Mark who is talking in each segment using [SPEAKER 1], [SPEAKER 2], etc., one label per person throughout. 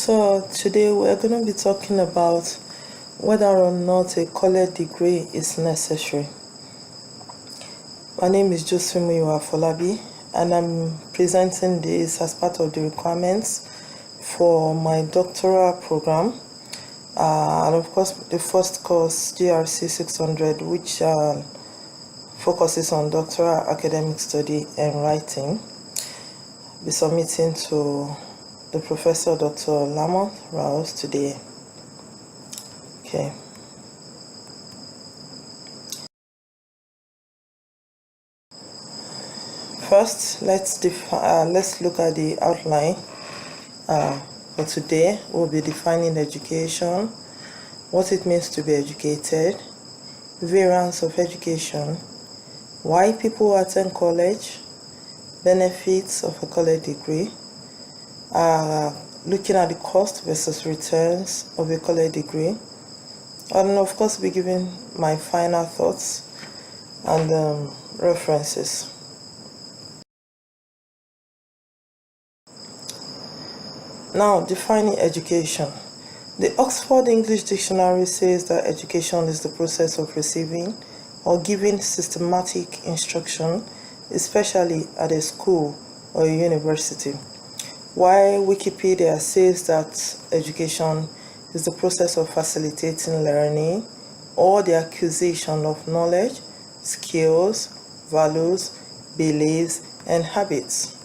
[SPEAKER 1] So today we're going to be talking about whether or not a college degree is necessary. My name is Muyiwa-Afolabi, and I'm presenting this as part of the requirements for my doctoral program. And of course, the first course, GRC 600, which focuses on doctoral academic study and writing, be submitting to the Professor Dr. Lamont Rouse today. Okay. First, let's look at the outline. For today, we'll be defining education, what it means to be educated, variants of education, why people attend college, benefits of a college degree, looking at the cost versus returns of a college degree, and of course be giving my final thoughts and references. Now, defining education. The Oxford English Dictionary says that education is the process of receiving or giving systematic instruction, especially at a school or a university. While Wikipedia says that education is the process of facilitating learning or the acquisition of knowledge, skills, values, beliefs, and habits.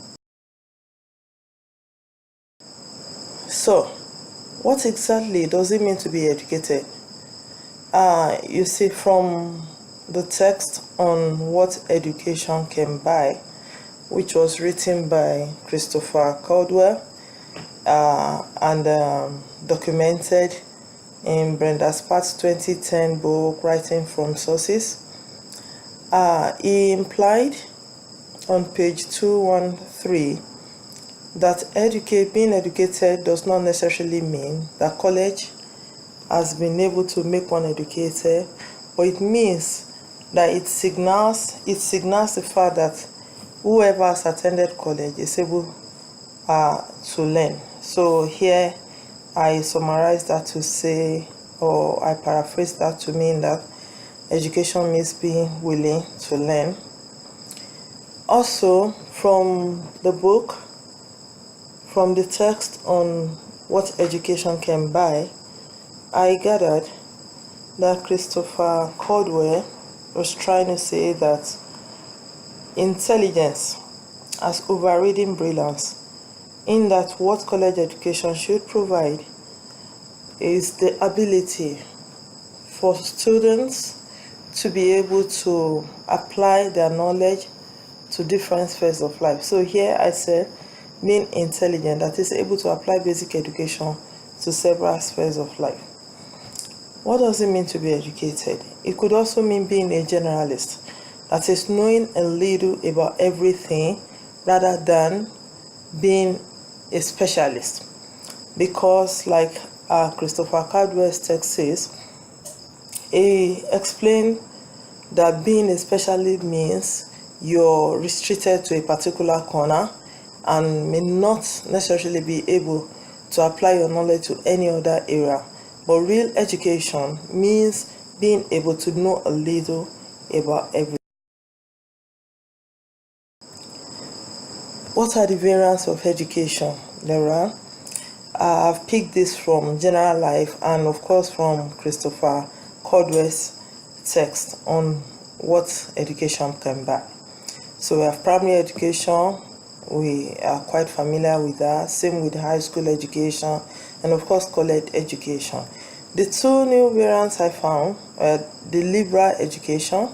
[SPEAKER 1] So, what exactly does it mean to be educated? You see, from the text on what education can buy, which was written by Christopher Caldwell and documented in Brenda Spart's 2010 book, Writing from Sources. He implied on page 213 that being educated does not necessarily mean that college has been able to make one educated, but it means that it signals the fact that whoever has attended college is able to learn. So here I summarize that to say, or I paraphrase that to mean that education means being willing to learn. Also, from the book, from the text on what education can buy, I gathered that Christopher Caldwell was trying to say that intelligence has overridden brilliance, in that what college education should provide is the ability for students to be able to apply their knowledge to different spheres of life. So here I said being intelligent, that is able to apply basic education to several spheres of life. What does it mean to be educated? It could also mean being a generalist, that is knowing a little about everything rather than being a specialist. Because like Christopher Caldwell's text says, he explained that being a specialist means you're restricted to a particular corner and may not necessarily be able to apply your knowledge to any other area. But real education means being able to know a little about everything. What are the variants of education? There are. I've picked this from General Life and of course from Christopher Caldwell's text on what education can buy. So we have primary education. We are quite familiar with that. Same with high school education and of course college education. The two new variants I found are the liberal education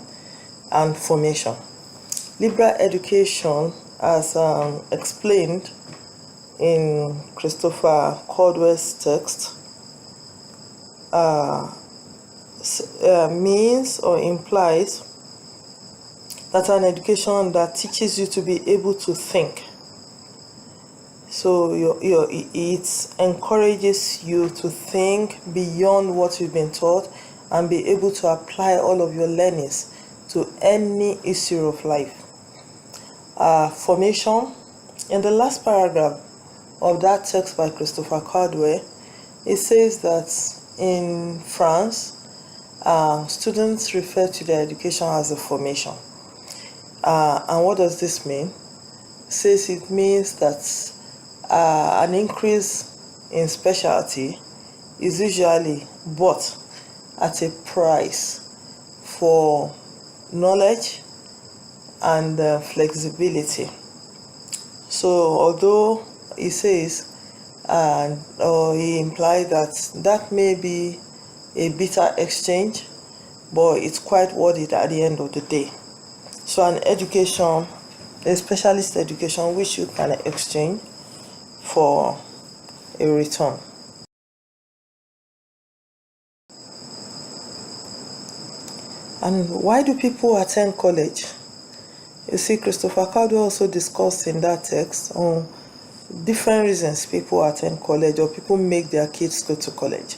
[SPEAKER 1] and formation. Liberal education, as explained in Christopher Caldwell's text, means or implies that an education that teaches you to be able to think. So it encourages you to think beyond what you've been taught and be able to apply all of your learnings to any issue of life. Formation, in the last paragraph, of that text by Christopher Caldwell, it says that in France, students refer to their education as a formation. And what does this mean? It says it means that an increase in specialty is usually bought at a price for knowledge and flexibility. So although he says or he implied that may be a bitter exchange, but it's quite worth it at the end of the day. So an education, a specialist education, which you can exchange for a return. And why do people attend college? You see, Christopher Caldwell also discussed in that text on different reasons people attend college or people make their kids go to college.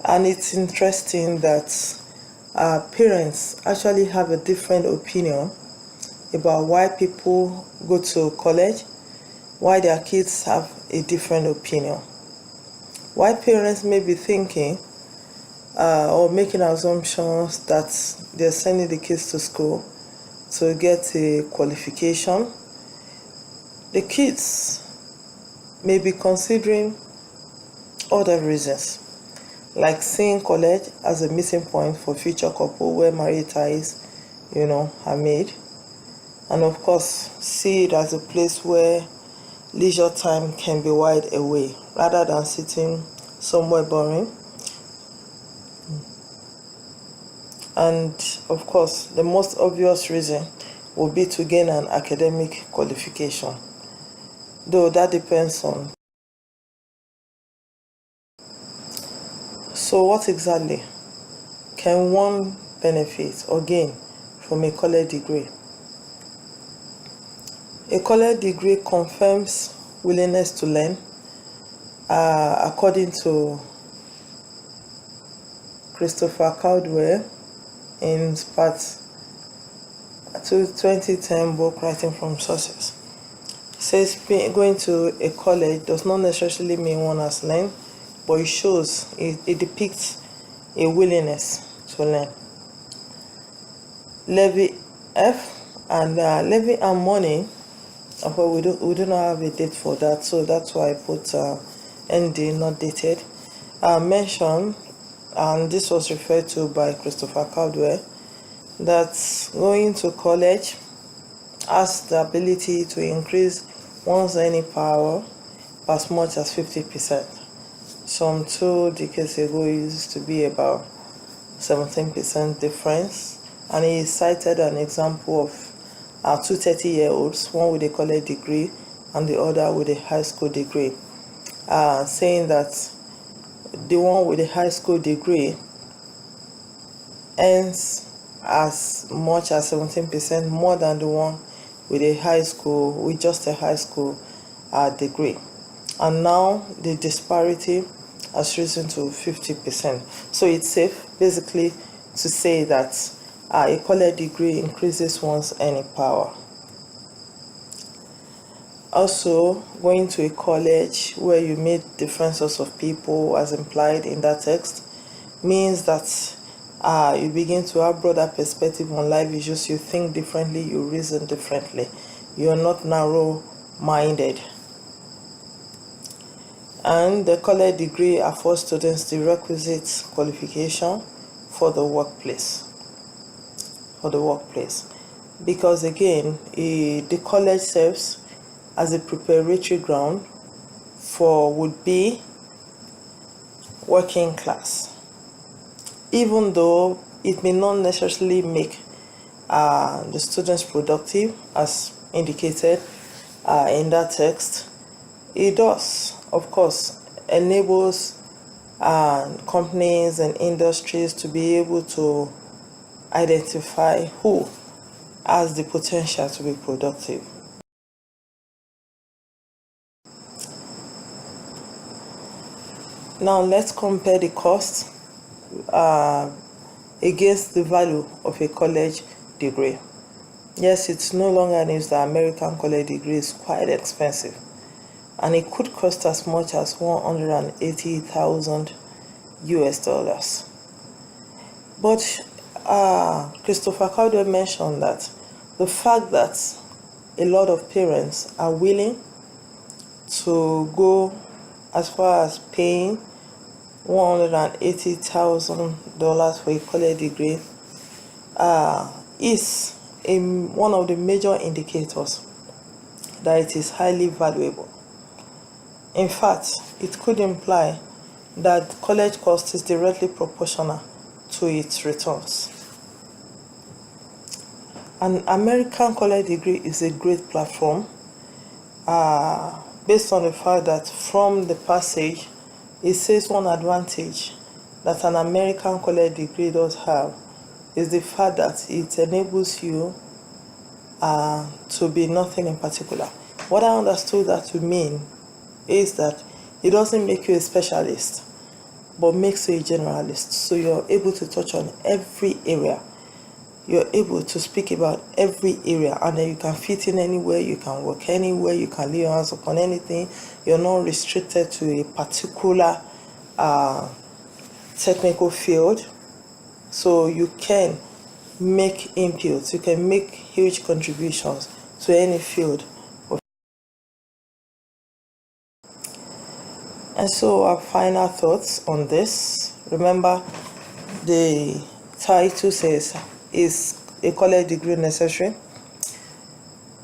[SPEAKER 1] And it's interesting that parents actually have a different opinion about why people go to college, why their kids have a different opinion. Why parents may be thinking or making assumptions that they're sending the kids to school to get a qualification. The kids may be considering other reasons, like seeing college as a meeting point for future couple where marriage ties, are made. And of course, see it as a place where leisure time can be whiled away rather than sitting somewhere boring. And of course, the most obvious reason will be to gain an academic qualification, though that depends on. So what exactly can one benefit or gain from a college degree? A college degree confirms willingness to learn, according to Christopher Caldwell in part 2010 book Writing from Sources. It says going to a college does not necessarily mean one has learned, but it shows, it depicts a willingness to learn. Levy F and Levy and Money, but we do not have a date for that, so that's why I put ND not dated. Mentioned, and this was referred to by Christopher Caldwell, that going to college has the ability to increase one's earning power by as much as 50%. Some 2 decades ago, it used to be about 17% difference, and he cited an example of 2 30-year-olds, one with a college degree and the other with a high school degree, saying that the one with a high school degree earns as much as 17% more than the one with just a high school degree. And now the disparity has risen to 50%. So it's safe basically to say that a college degree increases one's earning power. Also, going to a college where you meet different sorts of people, as implied in that text, means that you begin to have broader perspective on life issues. You think differently, you reason differently. You are not narrow-minded. And the college degree affords students the requisite qualification for the workplace. Because again, the college serves as a preparatory ground for would-be working class. Even though it may not necessarily make the students productive, as indicated in that text, it does, of course, enables companies and industries to be able to identify who has the potential to be productive. Now let's compare the cost against the value of a college degree. Yes, it's no longer news that American college degree is quite expensive. and it could cost as much as $180,000 US. But Christopher Caldwell mentioned that the fact that a lot of parents are willing to go as far as paying $180,000 for a college degree is one of the major indicators that it is highly valuable. In fact, it could imply that college cost is directly proportional to its returns. An American college degree is a great platform based on the fact that from the passage, it says one advantage that an American college degree does have is the fact that it enables you to be nothing in particular. What I understood that to mean is that it doesn't make you a specialist, but makes you a generalist. So you're able to touch on every area. You're able to speak about every area, and then you can fit in anywhere, you can work anywhere, you can lay your hands upon anything. You're not restricted to a particular technical field. So you can make inputs, you can make huge contributions to any field. And so our final thoughts on this. Remember, the title says, is a college degree necessary?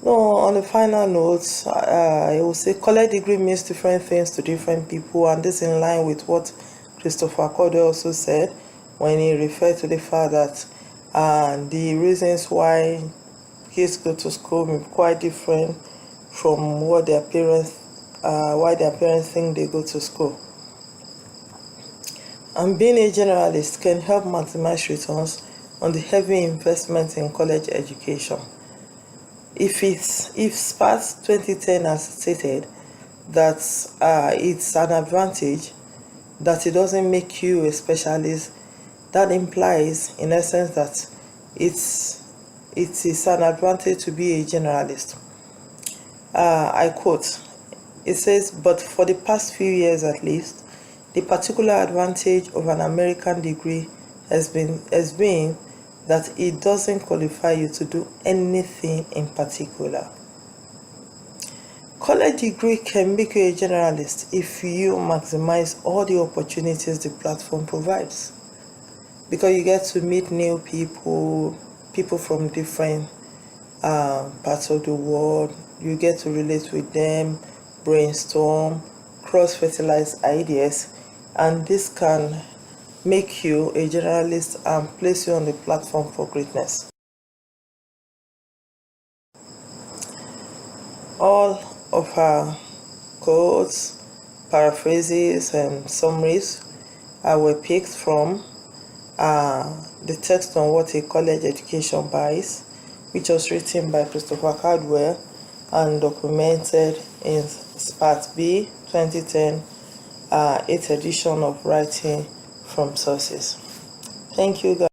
[SPEAKER 1] No, on the final note, I will say college degree means different things to different people, and this is in line with what Christopher Caldwell also said when he referred to the fact that the reasons why kids go to school may be quite different from what their parents why their parents think they go to school. And being a generalist can help maximize returns on the heavy investment in college education. If SPAT 2010 has stated that it's an advantage that it doesn't make you a specialist, that implies in essence that it is an advantage to be a generalist. I quote, it says, but for the past few years at least, the particular advantage of an American degree has been that it doesn't qualify you to do anything in particular. College degree can make you a generalist if you maximize all the opportunities the platform provides, because you get to meet new people from different parts of the world. You get to relate with them, brainstorm, cross-fertilize ideas, and this can make you a generalist and place you on the platform for greatness. All of our quotes, paraphrases, and summaries were picked from the text on what a college education buys, which was written by Christopher Caldwell and documented in SPAT B 2010, 8th edition of Writing from Sources. Thank you, guys.